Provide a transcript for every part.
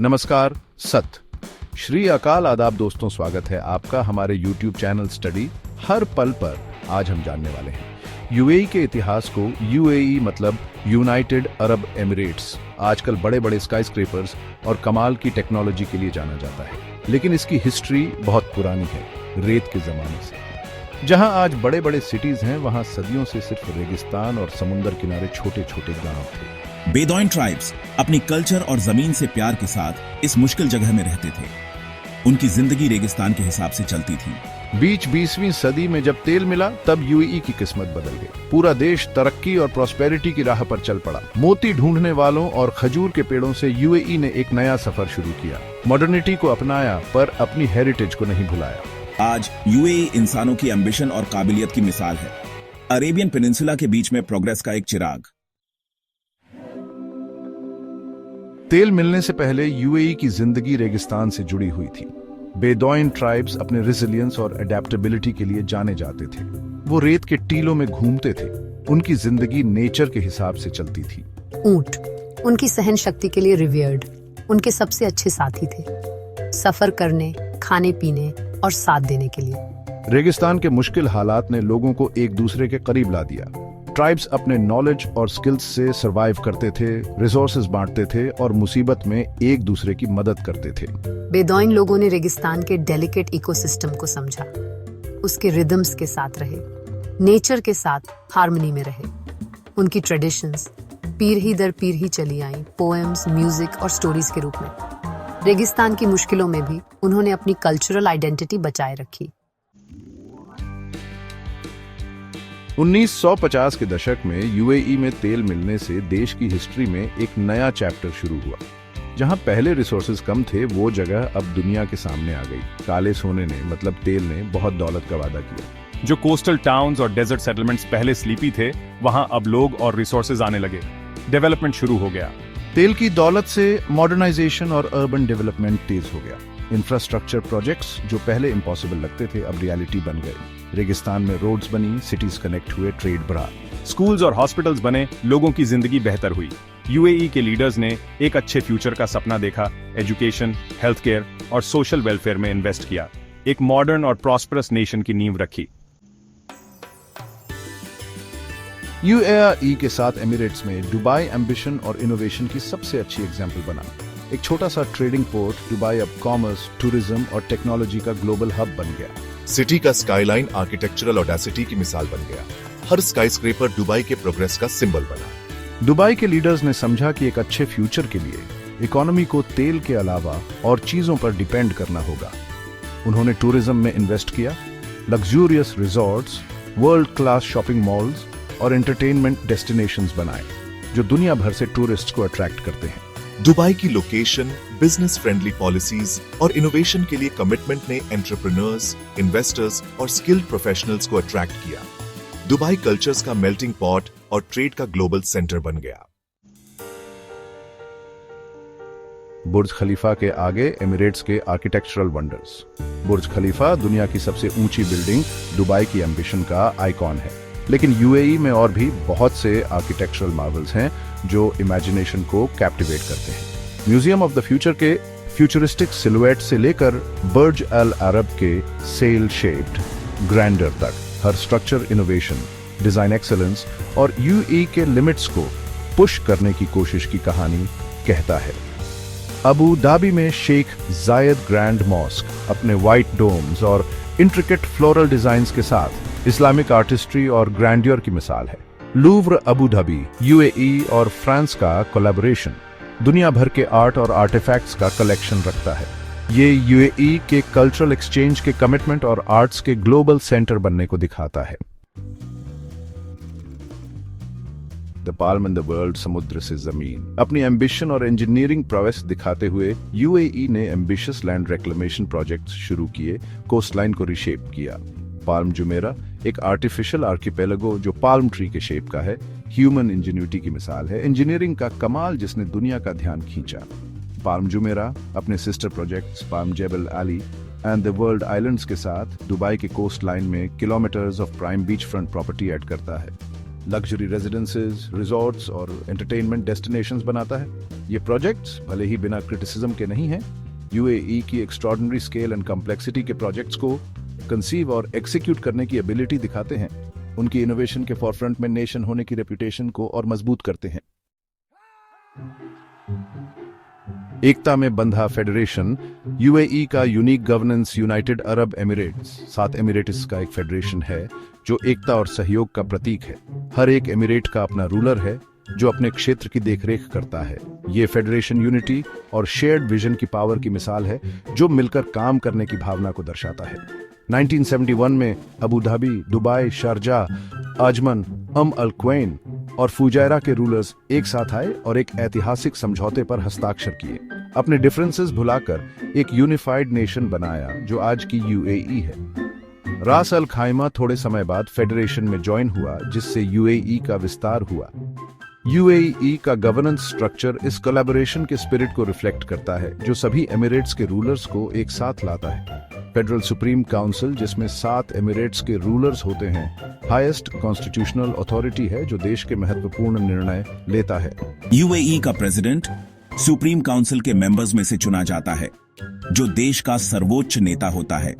नमस्कार, सत श्री अकाल, आदाब दोस्तों, स्वागत है आपका हमारे YouTube चैनल स्टडी हर पल पर। आज हम जानने वाले हैं यूएई के इतिहास को। यूएई मतलब यूनाइटेड अरब एमिरेट्स। आजकल बड़े बड़े स्काईस्क्रेपर्स और कमाल की टेक्नोलॉजी के लिए जाना जाता है, लेकिन इसकी हिस्ट्री बहुत पुरानी है, रेत के जमाने से। जहां आज बड़े बड़े सिटीज हैं, वहां सदियों से सिर्फ रेगिस्तान और समुद्र किनारे छोटे छोटे गांव थे। बेदौइन ट्राइब्स अपनी कल्चर और जमीन से प्यार के साथ इस मुश्किल जगह में रहते थे। उनकी जिंदगी रेगिस्तान के हिसाब से चलती थी। बीच 20वीं सदी में जब तेल मिला, तब यूएई की किस्मत बदल गई। पूरा देश तरक्की और प्रॉस्पेरिटी की राह पर चल पड़ा। मोती ढूंढने वालों और खजूर के पेड़ों से यूएई ने एक नया सफर शुरू किया। मॉडर्निटी को अपनाया, पर अपनी हेरिटेज को नहीं भुलाया। आज यूएई इंसानों की एम्बिशन और काबिलियत की मिसाल है। अरेबियन पेनिनसुला के बीच में प्रोग्रेस का एक चिराग। तेल मिलने से पहले यूएई की जिंदगी रेगिस्तान से जुड़ी हुई थी। बेदौइन ट्राइब्स अपने रेजिलियंस और अडेप्टेबिलिटी के लिए जाने जाते थे। वो रेत के टीलों में घूमते थे। उनकी जिंदगी नेचर के हिसाब से चलती थी। ऊंट उनकी सहन शक्ति के लिए रिवियर्ड, उनके सबसे अच्छे साथी थे, सफर करने, खाने पीने और साथ देने के लिए। रेगिस्तान के मुश्किल हालात ने लोगों को एक दूसरे के करीब ला दिया। ट्राइब्स अपने नॉलेज और स्किल्स से सरवाइव करते थे, रिसोर्सेज बांटते थे और मुसीबत में एक दूसरे की मदद करते थे। बेदौइन लोगों ने रेगिस्तान के डेलिकेट इकोसिस्टम को समझा, उसके रिदम्स के साथ रहे, नेचर के साथ हार्मनी में रहे। उनकी ट्रेडिशंस पीढ़ी दर पीढ़ी चली आई, पोएम्स, म्यूजिक और स्टोरीज के रूप में। रेगिस्तान की मुश्किलों में भी उन्होंने अपनी कल्चरल आइडेंटिटी बचाए रखी। 1950 के दशक में यूएई में तेल मिलने से देश की हिस्ट्री में एक नया चैप्टर शुरू हुआ। जहां पहले रिसोर्सेज कम थे, वो जगह अब दुनिया के सामने आ गई। काले सोने ने, मतलब तेल ने, बहुत दौलत का वादा किया। जो कोस्टल टाउन्स और डेजर्ट सेटलमेंट्स पहले स्लीपी थे, वहां अब लोग और रिसोर्सेज आने लगे। डेवलपमेंट शुरू हो गया। तेल की दौलत से मॉडर्नाइजेशन और अर्बन डेवलपमेंट तेज हो गया। इंफ्रास्ट्रक्चर प्रोजेक्ट्स जो पहले इम्पॉसिबल लगते थे, अब रियलिटी बन गए। रेगिस्तान में रोड्स बनी, सिटीज कनेक्ट हुए, ट्रेड बढ़ा। स्कूल्स और हॉस्पिटल्स बने, लोगों की जिंदगी बेहतर हुई। यूएई के लीडर्स ने एक अच्छे फ्यूचर का सपना देखा, एजुकेशन, हेल्थ केयर और सोशल वेलफेयर में इन्वेस्ट किया। एक मॉडर्न और प्रॉस्परस नेशन की नींव रखी। यूएई के साथ एमिरेट्स में दुबई एम्बिशन और इनोवेशन की सबसे अच्छी एग्जाम्पल बना। एक छोटा सा ट्रेडिंग पोर्ट, दुबई अब कॉमर्स, टूरिज्म और टेक्नोलॉजी का ग्लोबल हब बन गया। सिटी का स्काईलाइन आर्किटेक्चरल ऑडेसिटी की मिसाल बन गया। हर स्काईस्क्रेपर दुबई के प्रोग्रेस का सिंबल बना। दुबई के लीडर्स ने समझा कि एक अच्छे फ्यूचर के लिए इकोनॉमी को तेल के अलावा और चीजों पर डिपेंड करना होगा। उन्होंने टूरिज्म में इन्वेस्ट किया, luxurious resorts, world class shopping malls और एंटरटेनमेंट डेस्टिनेशंस बनाए, जो दुनिया भर से टूरिस्ट्स को अट्रैक्ट करते हैं। दुबई की लोकेशन, बिजनेस फ्रेंडली पॉलिसीज और इनोवेशन के लिए कमिटमेंट ने एंटरप्रेन्योर्स, इन्वेस्टर्स और स्किल्ड प्रोफेशनल्स को अट्रैक्ट किया। दुबई कल्चर्स का मेल्टिंग पॉट और ट्रेड का ग्लोबल सेंटर बन गया। बुर्ज खलीफा के आगे एमिरेट्स के आर्किटेक्चरल वंडर्स। बुर्ज खलीफा दुनिया की सबसे ऊंची बिल्डिंग, दुबई की एम्बिशन का आइकॉन है। लेकिन यूएई में और भी बहुत से आर्किटेक्चरल मार्वल्स हैं जो इमेजिनेशन को कैप्टिवेट करते हैं। म्यूजियम ऑफ द फ्यूचर के फ्यूचरिस्टिक सिलुएट से लेकर बर्ज अल अरब के सेल शेप्ड ग्रैंडर तक, हर स्ट्रक्चर इनोवेशन, डिजाइन एक्सेलेंस और यूएई के लिमिट्स को पुश करने की कोशिश की कहानी कहता है। अबू धाबी में शेख जायद ग्रैंड मॉस्क अपने व्हाइट डोम्स और इंट्रिकेट फ्लोरल डिजाइन्स के साथ इस्लामिक आर्टिस्ट्री और ग्रैंडियर की मिसाल है। लूव्र अबू धाबी यूएई और फ्रांस का कोलैबोरेशन दुनिया भर के आर्ट और आर्टिफैक्ट्स का कलेक्शन रखता है। ये यूएई के कल्चरल एक्सचेंज के कमिटमेंट और आर्ट्स के ग्लोबल सेंटर बनने को दिखाता है। The palm in the world, समुद्र से जमीन। अपनी एम्बिशन और इंजीनियरिंग प्रोवेस दिखाते हुए यूएई ने एम्बिशियस लैंड रिक्लेमेशन प्रोजेक्ट्स शुरू किए, कोस्टलाइन को रिशेप किया। पाल्म जुमेरा एक आर्टिफिशियल आर्किपेलागो जो पाल्म ट्री के शेप का है, ह्यूमन इंजीन्यूटी की मिसाल है। इंजीनियरिंग का कमाल जिसने दुनिया का ध्यान खींचा। पाल्म जुमेरा अपने sister projects Palm Jebel Ali and the World Islands के साथ दुबई के कोस्ट लाइन में kilometres of prime beachfront property add करता है। लग्जरी रेजिडेंसेज, रिजॉर्ट्स और एंटरटेनमेंट डेस्टिनेशंस बनाता है। ये प्रोजेक्ट्स भले ही बिना क्रिटिसिज्म के नहीं हैं, यूएई की एक्स्ट्रॉर्डिनरी स्केल एंड कॉम्प्लेक्सिटी के प्रोजेक्ट्स को कंसीव और एग्जीक्यूट करने की एबिलिटी दिखाते हैं। उनकी इनोवेशन के फॉरफ्रंट में नेशन होने की रेपुटेशन को और मजबूत करते हैं। एकता में बंधा फेडरेशन, यूएई का unique governance United Arab Emirates 7 Emirates का एक फेडरेशन है जो एकता और सहयोग का प्रतीक है। हर एक एमिरेट का अपना रूलर है जो अपने क्षेत्र की देखरेख करता है। ये फेडरेशन यूनिटी और शेयर्ड विजन की पावर की मिसाल है जो मिलकर काम करने की भावना को दर्शाता है। 1971 में अबू धाबी, दुबई, शारजाह, आजमन, अल क्वैन और फुजैरा के रूलर्स एक साथ आए और एक ऐतिहासिक समझौते पर हस्ताक्षर किए। अपने डिफरेंसेस भुलाकर एक यूनिफाइड नेशन बनाया जो आज की यूएई है। रास अल खाइमा थोड़े समय बाद फेडरेशन में ज्वाइन हुआ, जिससे यूएई का विस्तार हुआ। यूएई का गवर्नेंस स्ट्रक्चर इस कोलैबोरेशन के स्पिरिट को रिफ्लेक्ट करता है जो सभी एमिरेट्स के रूलर्स को एक साथ लाता है। फेडरल सुप्रीम काउंसिल, जिसमें 7 एमिरेट्स के रूलर्स होते हैं, हाईएस्ट कॉन्स्टिट्यूशनल अथॉरिटी है जो देश के महत्वपूर्ण निर्णय लेता है। यूएई का प्रेसिडेंट सुप्रीम काउंसिल के मेंबर्स में से चुना जाता है, जो देश का सर्वोच्च नेता होता है।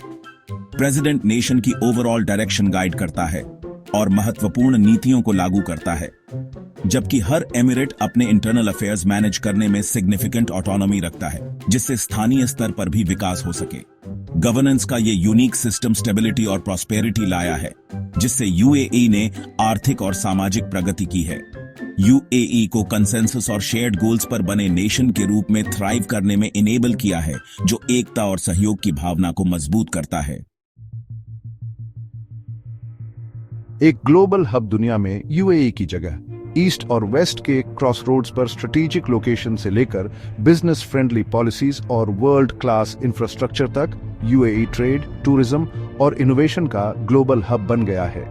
प्रेसिडेंट नेशन की ओवरऑल डायरेक्शन गाइड करता है और महत्वपूर्ण नीतियों को लागू करता है, जबकि हर एमिरेट अपने इंटरनल अफेयर्स मैनेज करने में सिग्निफिकेंट ऑटोनॉमी रखता है, जिससे स्थानीय स्तर पर भी विकास हो सके। गवर्नेंस का ये यूनिक सिस्टम स्टेबिलिटी और प्रॉस्पेरिटी लाया है, जिससे यूएई ने आर्थिक और सामाजिक प्रगति की है। यूएई को कंसेंसस और शेयर्ड गोल्स पर बने नेशन के रूप में थ्राइव करने में इनेबल किया है, जो एकता और सहयोग की भावना को मजबूत करता है। एक ग्लोबल हब दुनिया में यूएई की जगह ईस्ट और वेस्ट के क्रॉसरोड्स पर स्ट्रेटेजिक लोकेशन से लेकर बिजनेस फ्रेंडली पॉलिसीज और वर्ल्ड क्लास इंफ्रास्ट्रक्चर तक यूएई ट्रेड, टूरिज्म और इनोवेशन का ग्लोबल हब बन गया है।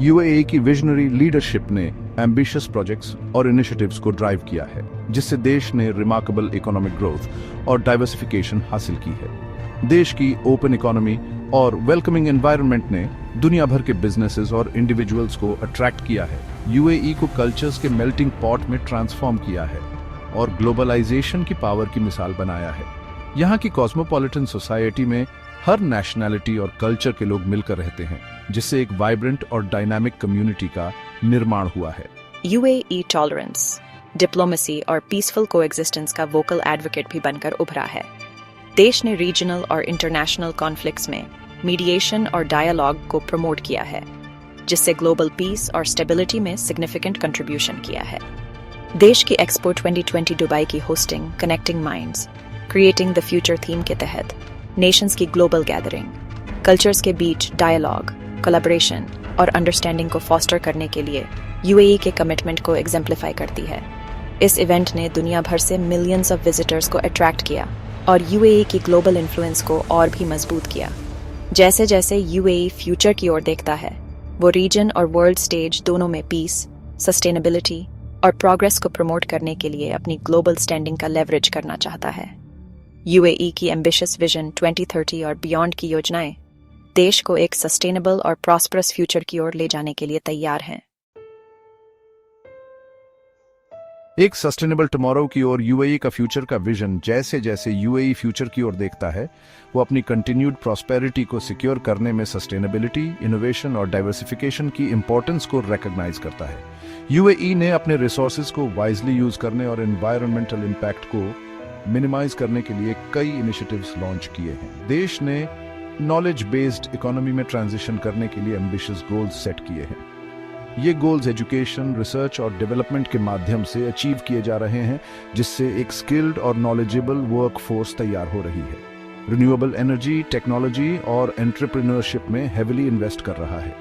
यूएई की विजनरी लीडरशिप ने एम्बिशियस प्रोजेक्ट्स और इनिशिएटिव्स को ड्राइव किया है, जिससे देश ने रिमार्केबल इकोनॉमिक ग्रोथ और डाइवर्सिफिकेशन हासिल की है। देश की ओपन इकोनॉमी और वेलकमिंग एनवायरनमेंट ने दुनिया भर के बिजनेसेस और इंडिविजुअल्स को अट्रैक्ट किया है। यूएई को कल्चर्स के मेल्टिंग पॉट में ट्रांसफॉर्म किया है और ग्लोबलाइजेशन की पावर की मिसाल बनाया है। यहाँ की कॉस्मोपॉलिटन सोसाइटी में हर नेशनैलिटी और कल्चर के लोग मिलकर रहते हैं, जिससे एक वाइब्रेंट और डायनामिक कम्युनिटी का निर्माण हुआ है। यूएई टॉलरेंस, डिप्लोमेसी और पीसफुल कोएग्जिस्टेंस का वोकल एडवोकेट भी बनकर उभरा है। देश ने रीजनल और इंटरनेशनल कॉन्फ्लिक्ट्स में मीडिएशन और डायलॉग को प्रमोट किया है, जिससे ग्लोबल पीस और स्टेबिलिटी में सिग्निफिकेंट कंट्रीब्यूशन किया है। देश की एक्सपो 2020 दुबई की hosting connecting minds, creating the future theme के तहत नेशंस की ग्लोबल गैदरिंग, कल्चर्स के बीच डायलॉग, कोलैबोरेशन और अंडरस्टैंडिंग को फॉस्टर करने के लिए यूएई के कमिटमेंट को एग्जेम्प्लीफाई करती है। इस इवेंट ने दुनिया भर से मिलियंस ऑफ विजिटर्स को अट्रैक्ट किया और यूएई की ग्लोबल इन्फ्लुएंस को और भी मजबूत किया। जैसे जैसे यूएई फ्यूचर की ओर देखता है, वो रीजन और वर्ल्ड स्टेज दोनों में पीस, सस्टेनेबिलिटी और प्रोग्रेस को प्रमोट करने के लिए अपनी ग्लोबल स्टैंडिंग का लेवरेज करना चाहता है। यूएई की एम्बिशियस विजन 2030 और बियॉन्ड की योजनाएं देश को एक सस्टेनेबल और प्रॉस्परस फ्यूचर की ओर ले जाने के लिए तैयार हैं। एक सस्टेनेबल टुमारो की ओर यूएई का फ्यूचर का विजन जैसे जैसे यूएई फ्यूचर की ओर देखता है, वो अपनी कंटिन्यूड प्रॉस्पेरिटी को सिक्योर करने में सस्टेनेबिलिटी, इनोवेशन और डाइवर्सिफिकेशन की इंपॉर्टेंस को रिकॉग्नाइज करता है। यूएई ने अपने रिसोर्सेज को वाइजली यूज करने और एनवायरमेंटल इम्पैक्ट को मिनिमाइज करने के लिए कई इनिशिएटिव्स लॉन्च किए हैं। देश ने नॉलेज बेस्ड इकोनॉमी में ट्रांजिशन करने के लिए एम्बिशियस गोल्स सेट किए हैं। ये गोल्स एजुकेशन, रिसर्च और डेवलपमेंट के माध्यम से अचीव किए जा रहे हैं, जिससे एक स्किल्ड और नॉलेजेबल वर्कफोर्स तैयार हो रही है। रिन्यूएबल एनर्जी, टेक्नोलॉजी और एंटरप्रेन्योरशिप में हेविली इन्वेस्ट कर रहा है।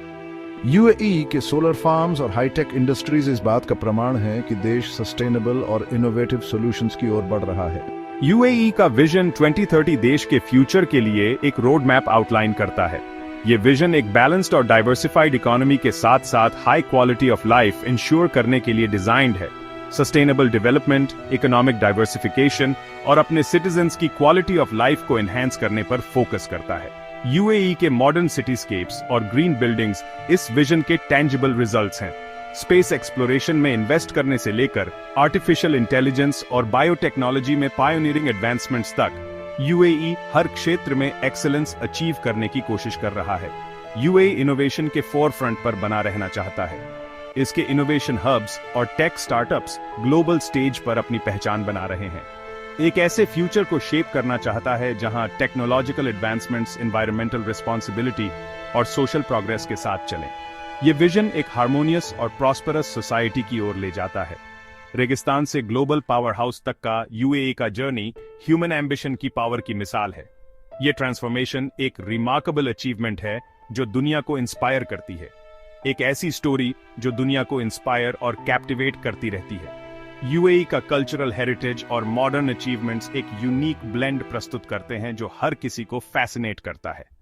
यूएई के सोलर फार्म्स और हाईटेक इंडस्ट्रीज इस बात का प्रमाण है कि देश सस्टेनेबल और इनोवेटिव सॉल्यूशंस की ओर बढ़ रहा है। यूएई का विजन 2030 देश के फ्यूचर के लिए एक रोड मैप आउटलाइन करता है। ये विजन एक बैलेंस्ड और डाइवर्सिफाइड इकोनॉमी के साथ साथ high quality of life ensure करने के लिए डिजाइन्ड है। सस्टेनेबल डेवलपमेंट, इकोनॉमिक डाइवर्सिफिकेशन और अपने सिटीजन्स की क्वालिटी ऑफ लाइफ को एनहांस करने पर फोकस करता है। यूएई के मॉडर्न सिटीस्केप्स और ग्रीन बिल्डिंग्स इस विजन के टेंजिबल रिजल्ट्स हैं। स्पेस एक्सप्लोरेशन में इन्वेस्ट करने से लेकर आर्टिफिशियल इंटेलिजेंस और बायोटेक्नोलॉजी में पायोनियरिंग एडवांसमेंट्स तक यूएई हर क्षेत्र में एक्सीलेंस अचीव करने की कोशिश कर रहा है। यूएई इनोवेशन के फोरफ्रंट पर बना रहना चाहता है। इसके इनोवेशन हब्स और टेक स्टार्टअप्स ग्लोबल स्टेज पर अपनी पहचान बना रहे हैं। एक ऐसे फ्यूचर को शेप करना चाहता है जहां टेक्नोलॉजिकल एडवांसमेंट्स, एनवायरमेंटल रिस्पॉन्सिबिलिटी और सोशल प्रोग्रेस के साथ चलें। ये विजन एक हार्मोनियस और प्रॉस्परस सोसाइटी की ओर ले जाता है। रेगिस्तान से ग्लोबल पावर हाउस तक का यूएई का जर्नी ह्यूमन एम्बिशन की पावर की मिसाल है। ये ट्रांसफॉर्मेशन एक रिमार्केबल अचीवमेंट है जो दुनिया को इंस्पायर करती है। एक ऐसी स्टोरी जो दुनिया को इंस्पायर और कैप्टिवेट करती रहती है। यूएई का कल्चरल हेरिटेज और मॉडर्न अचीवमेंट्स एक यूनिक ब्लेंड प्रस्तुत करते हैं जो हर किसी को फैसिनेट करता है।